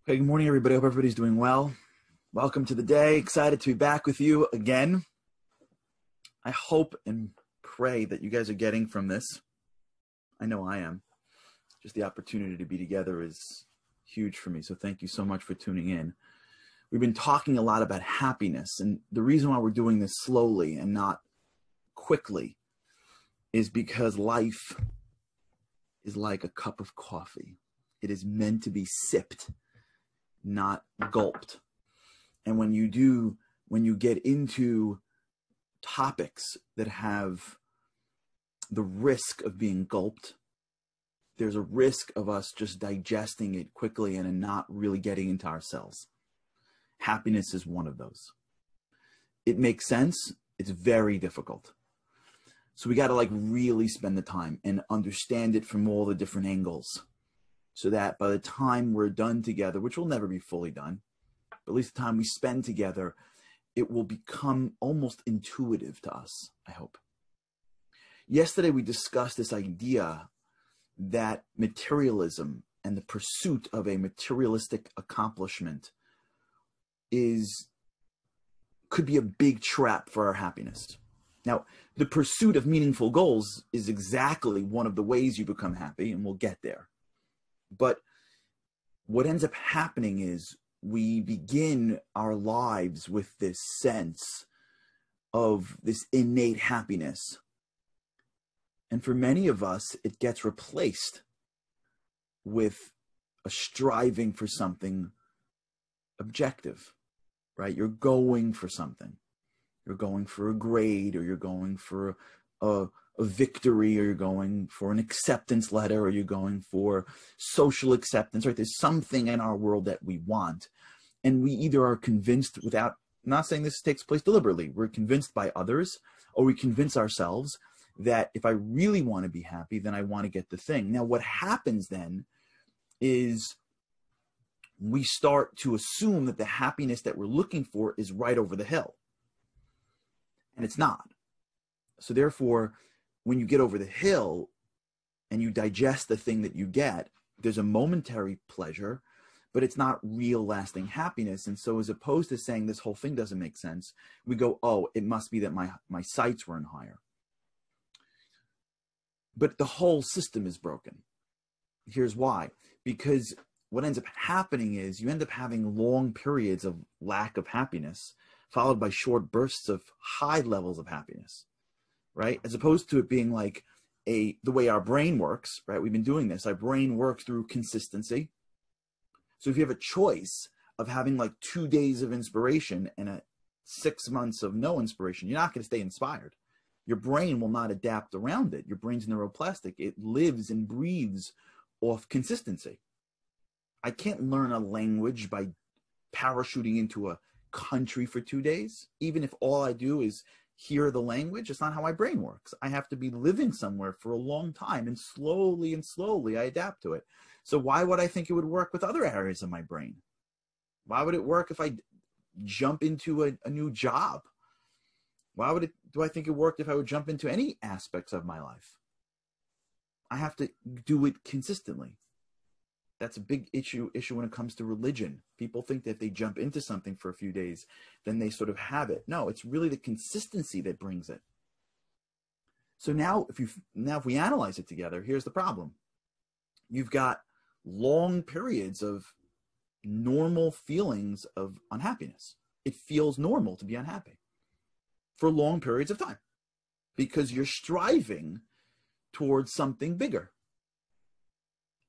Hey, good morning, everybody. Hope everybody's doing well. Welcome to the day. Excited to be back with you again. I hope and pray that you guys are getting from this. I know I am. Just the opportunity to be together is huge for me. So thank you so much for tuning in. We've been talking a lot about happiness. And the reason why we're doing this slowly and not quickly is because life is like a cup of coffee. It is meant to be sipped, not gulped. And when you get into topics that have the risk of being gulped, there's a risk of us just digesting it quickly and not really getting into ourselves. Happiness is one of those. It makes sense. It's very difficult. So we got to really spend the time and understand it from all the different angles, so that by the time we're done together, which will never be fully done, but at least the time we spend together, it will become almost intuitive to us, I hope. Yesterday, we discussed this idea that materialism and the pursuit of a materialistic accomplishment could be a big trap for our happiness. Now, the pursuit of meaningful goals is exactly one of the ways you become happy, and we'll get there. But what ends up happening is we begin our lives with this sense of this innate happiness. And for many of us, it gets replaced with a striving for something objective, right? You're going for something. You're going for a grade, or you're going for a victory, or you're going for an acceptance letter, or you're going for social acceptance, right? There's something in our world that we want. And we either are convinced I'm not saying this takes place deliberately, we're convinced by others, or we convince ourselves that if I really want to be happy, then I want to get the thing. Now, what happens then is we start to assume that the happiness that we're looking for is right over the hill. And it's not. So therefore, when you get over the hill and you digest the thing that you get, there's a momentary pleasure, but it's not real lasting happiness. And so as opposed to saying this whole thing doesn't make sense, we go, oh, it must be that my sights weren't higher. But the whole system is broken. Here's why. Because what ends up happening is you end up having long periods of lack of happiness, followed by short bursts of high levels of happiness. Right? As opposed to it being like the way our brain works, right? We've been doing this. Our brain works through consistency. So if you have a choice of having 2 days of inspiration and 6 months of no inspiration, you're not going to stay inspired. Your brain will not adapt around it. Your brain's neuroplastic. It lives and breathes off consistency. I can't learn a language by parachuting into a country for 2 days, even if all I do is hear the language. It's not how my brain works. I have to be living somewhere for a long time, and slowly I adapt to it. So why would I think it would work with other areas of my brain? Why would it work if I jump into a new job? Do I think it worked if I would jump into any aspects of my life? I have to do it consistently. That's a big issue when it comes to religion. People think that if they jump into something for a few days, then they sort of have it. No, it's really the consistency that brings it. So now if we analyze it together, here's the problem. You've got long periods of normal feelings of unhappiness. It feels normal to be unhappy for long periods of time because you're striving towards something bigger.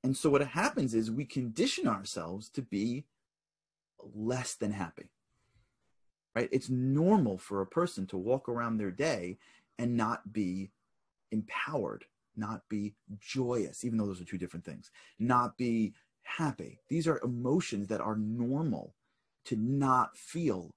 And so what happens is we condition ourselves to be less than happy, right? It's normal for a person to walk around their day and not be empowered, not be joyous, even though those are two different things, not be happy. These are emotions that are normal to not feel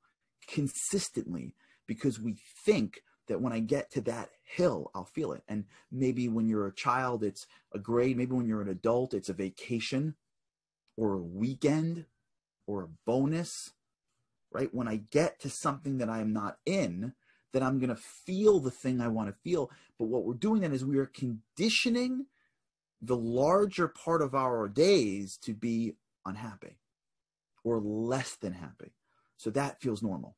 consistently because we think that when I get to that hill, I'll feel it. And maybe when you're a child, it's a grade. Maybe when you're an adult, it's a vacation or a weekend or a bonus, right? When I get to something that I'm not in, then I'm going to feel the thing I want to feel. But what we're doing then is we are conditioning the larger part of our days to be unhappy. or less than happy. So that feels normal.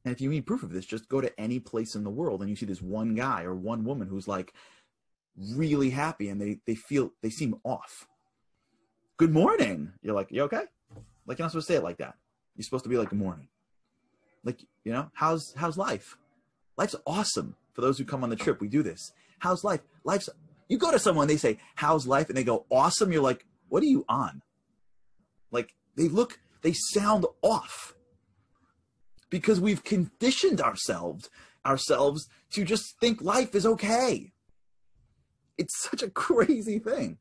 And if you need proof of this, just go to any place in the world and you see this one guy or one woman who's like really happy and they seem off. Good morning. You're like, you okay? Like, you're not supposed to say it like that. You're supposed to be like, good morning. Like, you know, how's life? Life's awesome. For those who come on the trip, we do this. How's life? You go to someone, they say, how's life? And they go, awesome. You're like, what are you on? Like, they sound off. Because we've conditioned ourselves to just think life is okay. It's such a crazy thing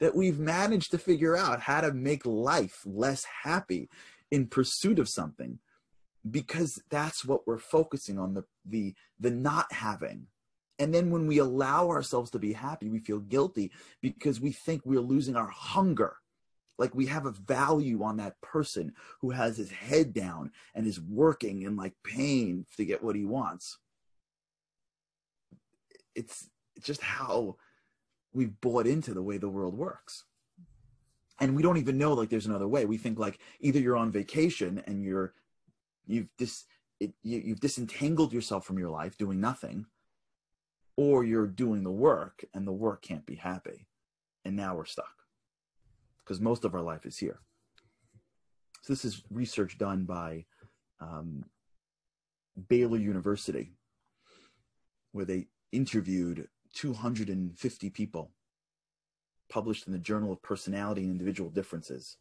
that we've managed to figure out how to make life less happy in pursuit of something, because that's what we're focusing on, the not having. And then when we allow ourselves to be happy, we feel guilty because we think we're losing our hunger. Like we have a value on that person who has his head down and is working in like pain to get what he wants. It's just how we've bought into the way the world works. And we don't even know like there's another way. We think like either you're on vacation and you've disentangled yourself from your life doing nothing, or you're doing the work and the work can't be happy. And now we're stuck because most of our life is here. So this is research done by Baylor University, where they interviewed 250 people, published in the Journal of Personality and Individual Differences.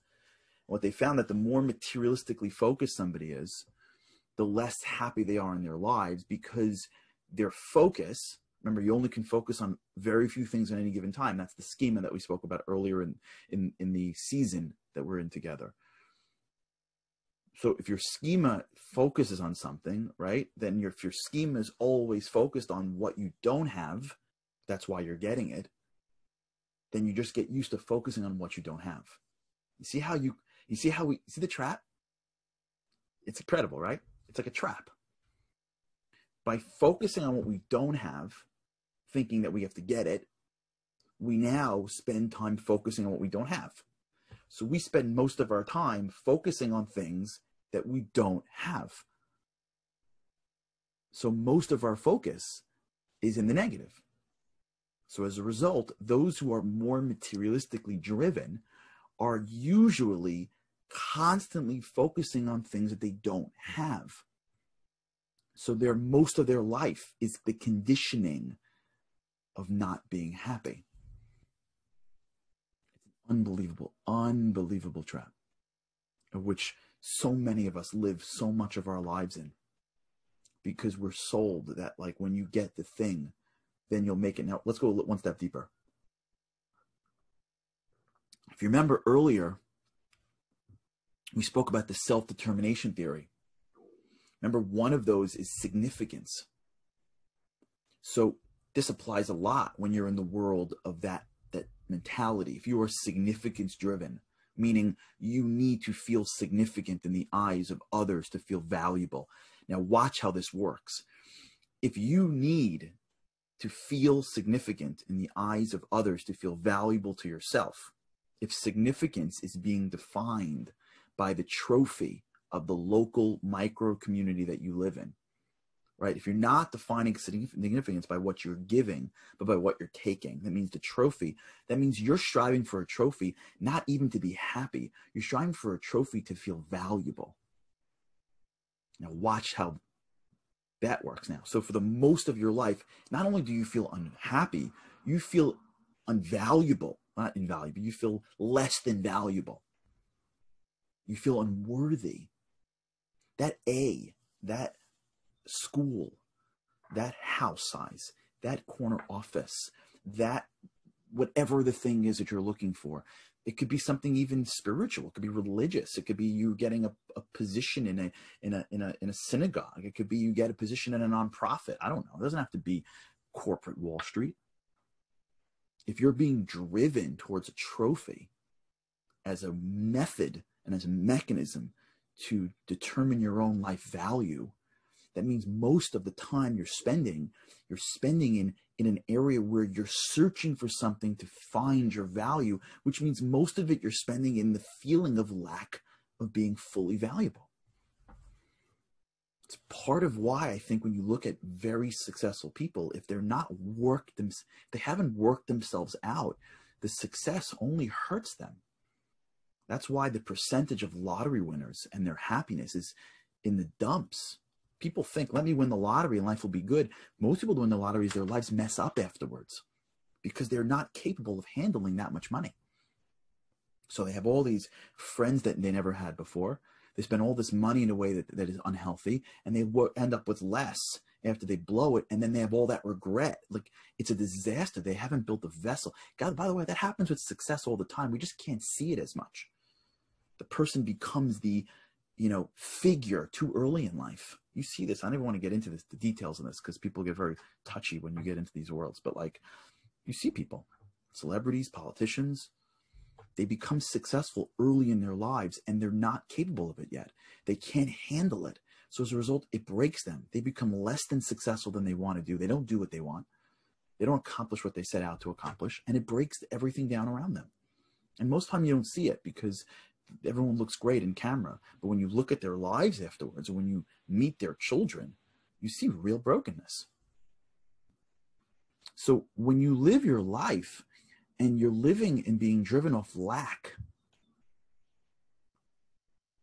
What they found that the more materialistically focused somebody is, the less happy they are in their lives, because their focus, remember, you only can focus on very few things at any given time. That's the schema that we spoke about earlier in the season that we're in together. So if your schema focuses on something, right, then if your schema is always focused on what you don't have, that's why you're getting it, then you just get used to focusing on what you don't have. You see the trap? It's incredible, right? It's like a trap. By focusing on what we don't have, thinking that we have to get it, we now spend time focusing on what we don't have. So we spend most of our time focusing on things that we don't have. So most of our focus is in the negative. So as a result, those who are more materialistically driven are usually constantly focusing on things that they don't have. So most of their life is the conditioning of not being happy. It's an unbelievable trap, of which so many of us live so much of our lives in, because we're sold that like when you get the thing, then you'll make it. Now let's go one step deeper. If you remember earlier, we spoke about the self-determination theory. Remember, one of those is significance. So this applies a lot when you're in the world of that mentality. If you are significance driven, meaning you need to feel significant in the eyes of others to feel valuable. Now watch how this works. If you need to feel significant in the eyes of others to feel valuable to yourself, if significance is being defined by the trophy of the local micro community that you live in, right? If you're not defining significance by what you're giving, but by what you're taking, that means the trophy. That means you're striving for a trophy, not even to be happy. You're striving for a trophy to feel valuable. Now watch how that works now. So for the most of your life, not only do you feel unhappy, you feel unvaluable, not invaluable. You feel less than valuable. You feel unworthy. That school, that house size, that corner office, that whatever the thing is that you're looking for. It could be something even spiritual. It could be religious. It could be you getting a position in a synagogue. It could be you get a position in a nonprofit. I don't know. It doesn't have to be corporate Wall Street. If you're being driven towards a trophy as a method and as a mechanism to determine your own life value, that means most of the time you're spending in an area where you're searching for something to find your value, which means most of it you're spending in the feeling of lack of being fully valuable. It's part of why I think when you look at very successful people, if they're not they haven't worked themselves out, the success only hurts them. That's why the percentage of lottery winners and their happiness is in the dumps. People think, let me win the lottery and life will be good. Most people who win the lottery, their lives mess up afterwards because they're not capable of handling that much money. So they have all these friends that they never had before. They spend all this money in a way that is unhealthy, and they end up with less after they blow it, and then they have all that regret. Like, it's a disaster. They haven't built a vessel. God, by the way, that happens with success all the time. We just can't see it as much. The person becomes the, figure too early in life. You see this. I don't even want to get into the details of this because people get very touchy when you get into these worlds. But you see people, celebrities, politicians, they become successful early in their lives and they're not capable of it yet. They can't handle it. So as a result, it breaks them. They become less than successful than they want to do. They don't do what they want. They don't accomplish what they set out to accomplish, and it breaks everything down around them. And most of the time you don't see it because everyone looks great in camera. But when you look at their lives afterwards, or when you meet their children, you see real brokenness. So when you live your life and you're living and being driven off lack,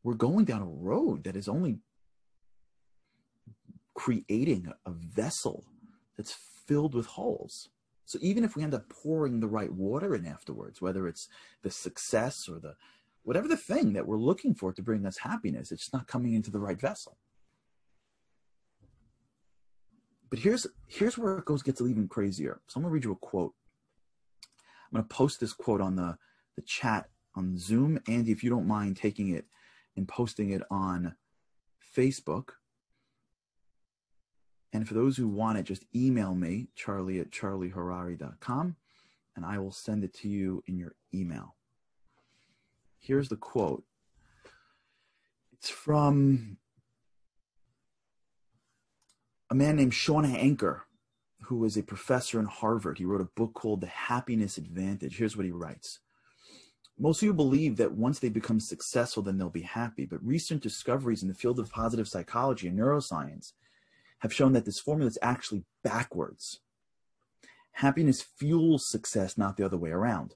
we're going down a road that is only creating a vessel that's filled with holes. So even if we end up pouring the right water in afterwards, whether it's the success or whatever the thing that we're looking for to bring us happiness, it's not coming into the right vessel. But here's where it gets even crazier. So I'm going to read you a quote. I'm going to post this quote on the chat on Zoom. Andy, if you don't mind taking it and posting it on Facebook. And for those who want it, just email me, charlie@charlieharari.com, and I will send it to you in your email. Here's the quote. It's from a man named Sean Anker, who was a professor in Harvard. He wrote a book called The Happiness Advantage. Here's what he writes. Most people believe that once they become successful, then they'll be happy. But recent discoveries in the field of positive psychology and neuroscience have shown that this formula is actually backwards. Happiness fuels success, not the other way around.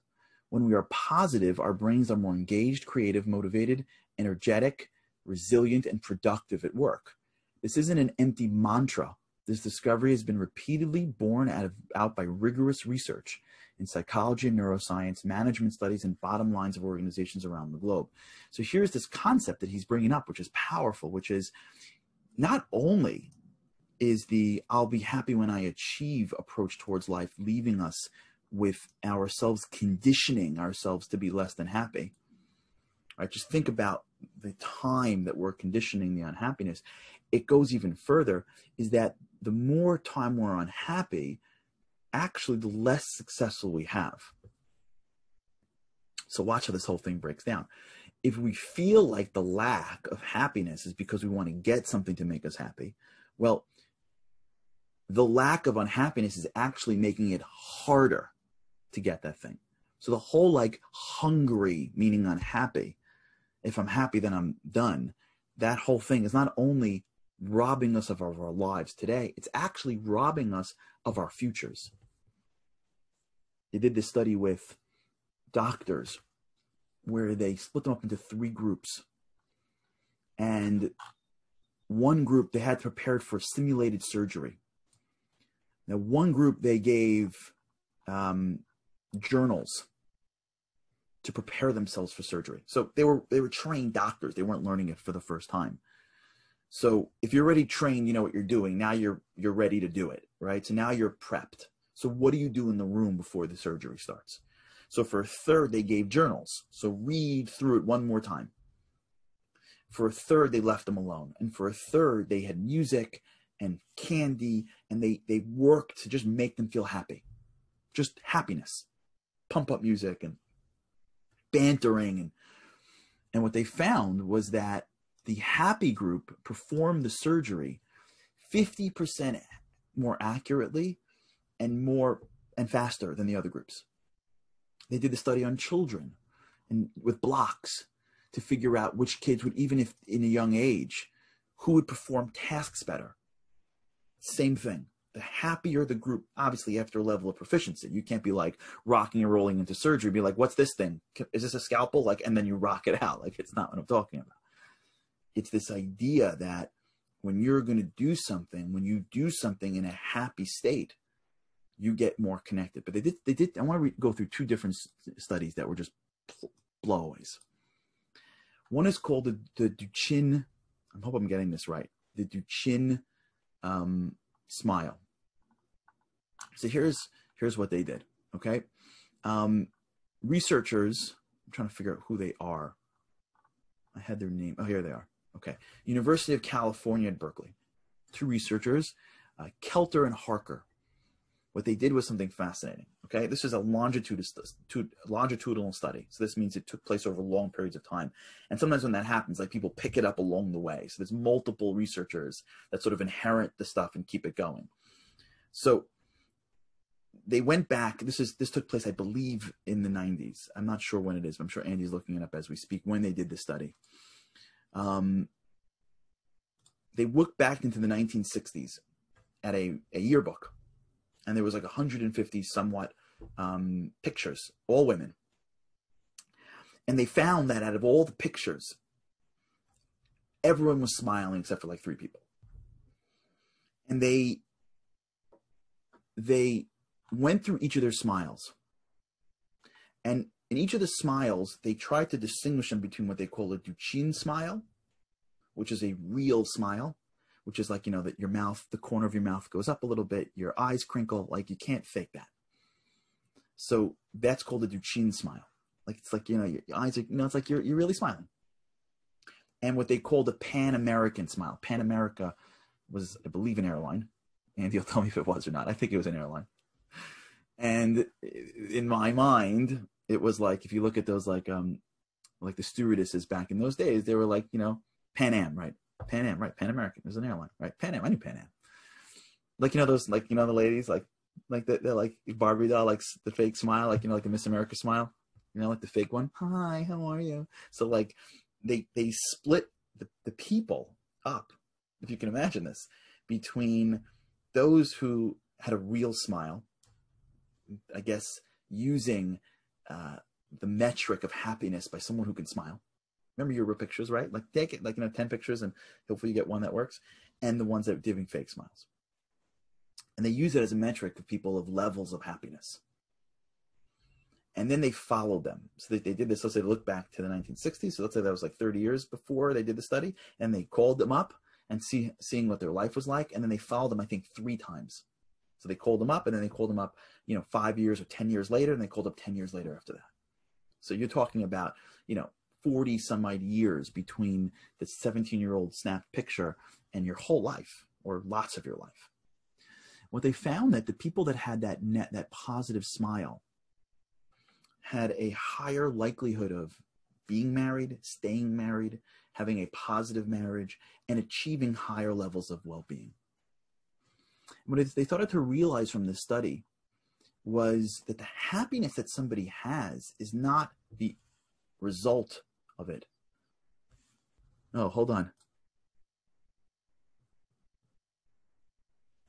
When we are positive, our brains are more engaged, creative, motivated, energetic, resilient, and productive at work. This isn't an empty mantra. This discovery has been repeatedly borne out by rigorous research in psychology and neuroscience, management studies, and bottom lines of organizations around the globe. So here's this concept that he's bringing up, which is powerful, which is not only is the I'll be happy when I achieve approach towards life leaving us with ourselves conditioning ourselves to be less than happy. Right? Just think about the time that we're conditioning the unhappiness. It goes even further, is that the more time we're unhappy, actually the less successful we have. So watch how this whole thing breaks down. If we feel like the lack of happiness is because we want to get something to make us happy, well, the lack of unhappiness is actually making it harder to get that thing. So the whole hungry, meaning unhappy, if I'm happy, then I'm done. That whole thing is not only robbing us of our lives today, it's actually robbing us of our futures. They did this study with doctors where they split them up into 3 groups. And one group, they had prepared for simulated surgery. Now, one group, they gave journals to prepare themselves for surgery. So they were trained doctors. They weren't learning it for the first time. So if you're already trained, you know what you're doing. Now you're ready to do it, right? So now you're prepped. So what do you do in the room before the surgery starts? So for a third, they gave journals. So read through it one more time. For a third, they left them alone. And for a third, they had music and candy, and they worked to just make them feel happy. Just happiness. Pump up music and bantering. And what they found was that the happy group performed the surgery 50% more accurately and faster than the other groups. They did the study on children and with blocks. to figure out which kids would, even if in a young age, who would perform tasks better. Same thing. The happier the group, obviously after a level of proficiency. You can't be like rocking and rolling into surgery, be like, what's this thing? Is this a scalpel? Like, and then you rock it out. Like, it's not what I'm talking about. It's this idea that when you're going to do something, when you do something in a happy state, you get more connected. But they did. I want to go through two different studies that were just blowaways. One is called the Duchenne. I hope I'm getting this right. The Duchenne smile. So here's what they did. Okay, researchers. I'm trying to figure out who they are. I had their name. Oh, here they are. Okay, University of California at Berkeley. Two researchers, Kelter and Harker. What they did was something fascinating. Okay, this is a longitudinal study. So this means it took place over long periods of time. And sometimes when that happens, like people pick it up along the way. So there's multiple researchers that sort of inherit the stuff and keep it going. So they went back. This took place, I believe, in the 90s. I'm not sure when it is, but I'm sure Andy's looking it up as we speak, when they did this study. They looked back into the 1960s at a yearbook, and there was like 150 somewhat pictures, all women. And they found that out of all the pictures, everyone was smiling except for like 3 people. And they went through each of their smiles. And in each of the smiles, they tried to distinguish them between what they call a Duchenne smile, which is a real smile, which is like, you know, that your mouth, the corner of your mouth goes up a little bit, your eyes crinkle, like you can't fake that. So that's called a Duchenne smile. Like, it's like, you know, your eyes are, you know, it's like you're really smiling. And what they called a Pan-American smile. Pan America was, I believe, an airline. Andy will tell me if it was or not. I think it was an airline. And in my mind, it was like, if you look at those, like the stewardesses back in those days, they were like, you know, Pan Am, right? Pan Am, right? Pan American. There's an airline, right? Pan Am. I knew Pan Am. Like, you know, those, like, you know, the ladies, like they're like Barbie doll, like the fake smile, like, you know, like the Miss America smile, you know, like the fake one. Hi, how are you? So like they split the people up, if you can imagine this, between those who had a real smile, I guess, using the metric of happiness by someone who can smile. Remember your pictures, right? Like take it, like, you know, 10 pictures and hopefully you get one that works. And the ones that are giving fake smiles. And they use it as a metric of people of levels of happiness. And then they followed them. So they did this. Let's say they look back to the 1960s. So let's say that was like 30 years before they did the study. And they called them up and seeing what their life was like. And then they followed them, I think, 3 times. So they called them up, and then they called them up, you know, 5 years or 10 years later, and they called up 10 years later after that. So you're talking about, you know, 40 some odd years between the 17-year-old snapped picture and your whole life, or lots of your life. What they found, that the people that had that positive smile had a higher likelihood of being married, staying married, having a positive marriage, and achieving higher levels of well-being. What they started to realize from this study was that the happiness that somebody has is not the result of it. Oh, hold on.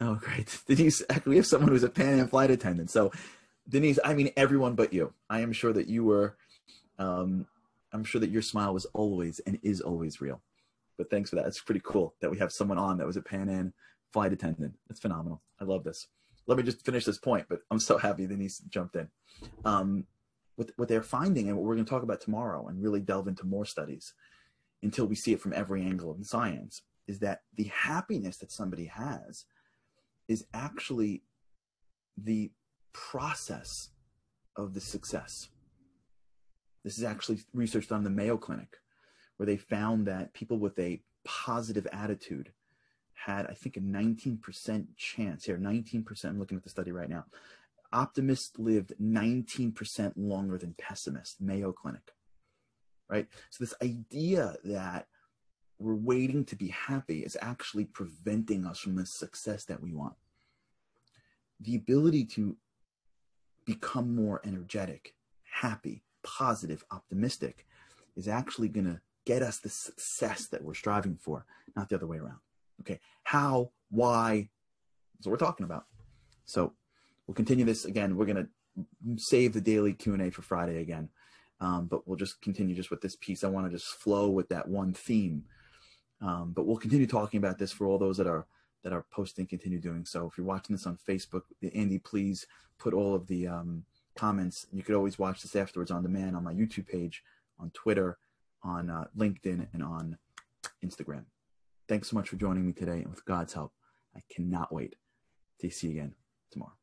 Oh, great. Denise, we have someone who's a Pan Am flight attendant. So, Denise, I mean everyone but you. I am sure that you were, I'm sure that your smile was always and is always real. But thanks for that. It's pretty cool that we have someone on that was a Pan Am flight attendant. That's phenomenal. I love this. Let me just finish this point, but I'm so happy Denise jumped in. What they're finding, and what we're going to talk about tomorrow and really delve into more studies until we see it from every angle in science, is that the happiness that somebody has is actually the process of the success. This is actually research done in the Mayo Clinic, where they found that people with a positive attitude had, I think, a 19% chance here. 19%, I'm looking at the study right now. Optimists lived 19% longer than pessimists, Mayo Clinic, right? So this idea that we're waiting to be happy is actually preventing us from the success that we want. The ability to become more energetic, happy, positive, optimistic is actually going to get us the success that we're striving for, not the other way around. Okay, how, why, that's what we're talking about. So we'll continue this again. We're going to save the daily Q&A for Friday again, but we'll just continue just with this piece. I want to just flow with that one theme, but we'll continue talking about this for all those that are posting. Continue doing so. If you're watching this on Facebook, Andy, please put all of the comments. You could always watch this afterwards on demand on my YouTube page, on Twitter, on LinkedIn, and on Instagram. Thanks so much for joining me today, and with God's help, I cannot wait to see you again tomorrow.